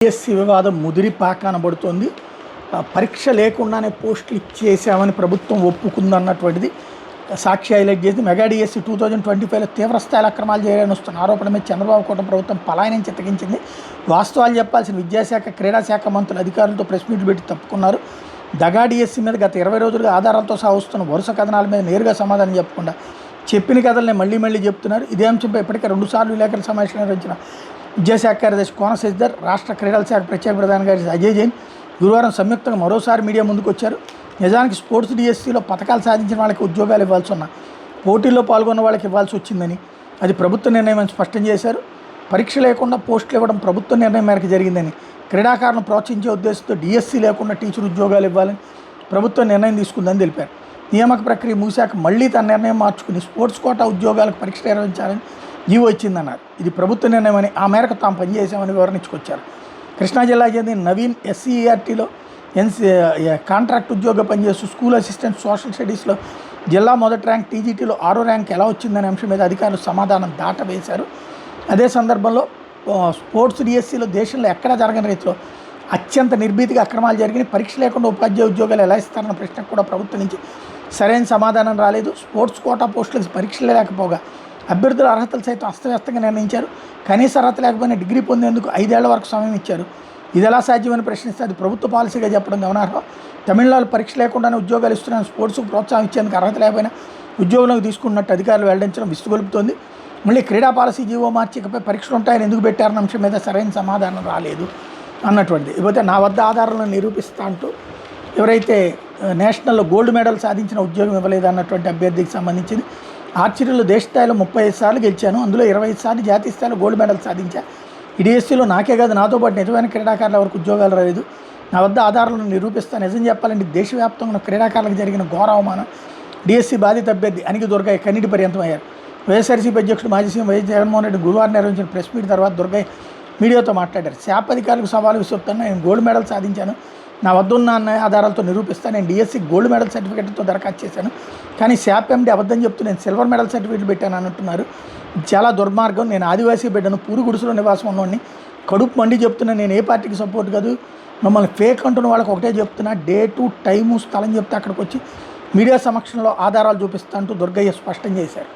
DSC వివాదం ముదిరిపాకానబడుతోంది. పరీక్ష లేకుండానే పోస్టులు ఇచ్చేసామని ప్రభుత్వం ఒప్పుకుందన్నటువంటిది సాక్షి హైలైట్ చేసి మెగా డిఎస్సి 2025లో తీవ్రస్థాయిలో అక్రమాలు చేయాలని వస్తున్న ఆరోపణ మీద చంద్రబాబు కూటమి ప్రభుత్వం పలాయనం చిత్తగించింది. వాస్తవాలు చెప్పాల్సిన విద్యాశాఖ, క్రీడాశాఖ మంత్రులు అధికారులతో ప్రెస్ మీట్లు పెట్టి తప్పుకున్నారు. దగా డిఎస్సి మీద గత 20 రోజులుగా ఆధారాలతో సాగుస్తున్న వరుస కథనాల మీద నేరుగా సమాధానం చెప్పకుండా చెప్పిన కథలనే మళ్ళీ చెప్తున్నారు. ఇదే అంశంపై ఇప్పటికే 2 సార్లు విలేకరుల సమావేశం నిర్వహించిన విద్యాశాఖ కార్యదర్శి కోన శశిధర్, రాష్ట్ర క్రీడల శాఖ ప్రత్యేక ప్రధాన కార్యదర్శి అజయ్ జైన్ గురువారం సంయుక్తంగా మరోసారి మీడియా ముందుకు వచ్చారు. నిజానికి స్పోర్ట్స్ డిఎస్సిలో పథకాలు సాధించిన వాళ్ళకి ఉద్యోగాలు ఇవ్వాల్సి ఉన్న పోటీల్లో పాల్గొన్న వాళ్ళకి ఇవ్వాల్సి వచ్చిందని, అది ప్రభుత్వ నిర్ణయం అని స్పష్టం చేశారు. పరీక్ష లేకుండా పోస్టులు ఇవ్వడం ప్రభుత్వ నిర్ణయం మేరకు జరిగిందని, క్రీడాకారులను ప్రోత్సహించే ఉద్దేశంతో డిఎస్సి లేకుండా టీచర్ ఉద్యోగాలు ఇవ్వాలని ప్రభుత్వం నిర్ణయం తీసుకుందని తెలిపారు. నియామక ప్రక్రియ ముగిశాక మళ్లీ తన నిర్ణయం మార్చుకుని స్పోర్ట్స్ కోటా ఉద్యోగాలకు పరీక్ష నిర్వహించాలని జీవో ఇచ్చిందన్నారు. ఇది ప్రభుత్వ నిర్ణయం అని, ఆ మేరకు తాము పనిచేశామని వివరణించుకొచ్చారు. కృష్ణా జిల్లా చెందిన నవీన్ ఎస్సీఈఆర్టీలో కాంట్రాక్ట్ ఉద్యోగం పనిచేస్తూ స్కూల్ అసిస్టెంట్ సోషల్ స్టడీస్లో జిల్లా మొదటి ర్యాంక్, టీజీటీలో 6వ ర్యాంక్ ఎలా వచ్చిందనే అంశం మీద అధికారులు సమాధానం దాటవేశారు. అదే సందర్భంలో స్పోర్ట్స్ డిఎస్సిలో దేశంలో ఎక్కడా జరగని రీతిలో అత్యంత నిర్భీతిగా అక్రమాలు జరిగిన, పరీక్ష లేకుండా ఉపాధ్యాయ ఉద్యోగాలు ఎలా ఇస్తారన్న ప్రశ్నకు కూడా ప్రభుత్వం నుంచి సరైన సమాధానం రాలేదు. స్పోర్ట్స్ కోటా పోస్టులకు పరీక్షలు లేకపోగా అభ్యర్థుల అర్హతలు సైతం అస్తవ్యస్తంగా నిర్ణయించారు. కనీస అర్హత లేకపోయినా డిగ్రీ పొందేందుకు 5 ఏళ్ల వరకు సమయం ఇచ్చారు. ఇది ఎలా సాధ్యమని ప్రశ్నిస్తే అది ప్రభుత్వ పాలసీగా చెప్పడం గమనార్హం. తమిళనాడు పరీక్ష లేకుండానే ఉద్యోగాలు ఇస్తున్న స్పోర్ట్స్కు ప్రోత్సాహం ఇచ్చేందుకు అర్హత లేకపోయినా ఉద్యోగంలోకి తీసుకున్నట్టు అధికారులు వెల్లడించడం విస్తుగొలుపుతోంది. మళ్ళీ క్రీడా పాలసీ జీవో మార్చి ఇకపై పరీక్షలు ఉంటాయని ఎందుకు పెట్టారన్న అంశం మీద సరైన సమాధానం రాలేదు అన్నటువంటిది. ఇకపోతే నా వద్ద ఆధారాలను నిరూపిస్తా అంటూ ఎవరైతే నేషనల్లో గోల్డ్ మెడల్ సాధించిన ఉద్యోగం ఇవ్వలేదు అన్నటువంటి అభ్యర్థికి సంబంధించింది. ఆర్చరీలో దేశ స్థాయిలో 35 సార్లు గెలిచాను, అందులో 25 సార్లు జాతీయ స్థాయిలో గోల్డ్ మెడల్ సాధించాను. ఈ డిఎస్సిలో నాకే కాదు, నాతో పాటు నిజమైన క్రీడాకారుల వరకు ఉద్యోగాలు రాలేదు. నా వద్ద ఆధారాలను నిరూపిస్తాను. నిజం చెప్పాలంటే దేశవ్యాప్తంగా ఉన్న క్రీడాకారులకు జరిగిన ఘోర అవమానం. డిఎస్సి బాధిత అభ్యర్థి అనికి దుర్గయ్య కన్నీటి పర్యంతం అయ్యారు. వైఎస్ఆర్సీపీ అధ్యక్షుడు మాజీ సీఎం వైఎస్ జగన్మోహన్ రెడ్డి గురువారం నిర్వహించిన ప్రెస్ మీట్ తర్వాత దుర్గయ్య మీడియాతో మాట్లాడారు. శాప్ అధికారులకు సవాలు విసురుతాను. నేను గోల్డ్ మెడల్ సాధించాను, నా వద్ద ఉన్న ఆధారాలతో నిరూపిస్తాను. నేను డిఎస్సి గోల్డ్ మెడల్ సర్టిఫికేట్తో దరఖాస్తు చేశాను, కానీ శాప్ ఎండి అబద్ధం చెప్తూ నేను సిల్వర్ మెడల్ సర్టిఫికేట్ పెట్టాను అంటున్నారు. చాలా దుర్మార్గం. నేను ఆదివాసీ బిడ్డను, పూరు గుడిసెలో నివాసం ఉన్నవాడిని, కడుపు మండి చెప్తున్నా. నేను ఏ పార్టీకి సపోర్ట్ కాదు, మమ్మల్ని ఫేక్ అంటున్న వాళ్ళకి ఒకటే చెప్తున్నా. డేటు, టైము, స్థలం చెప్తే అక్కడికి వచ్చి మీడియా సమక్షంలో ఆధారాలు చూపిస్తా అంటూ దుర్గయ్య స్పష్టం చేశారు.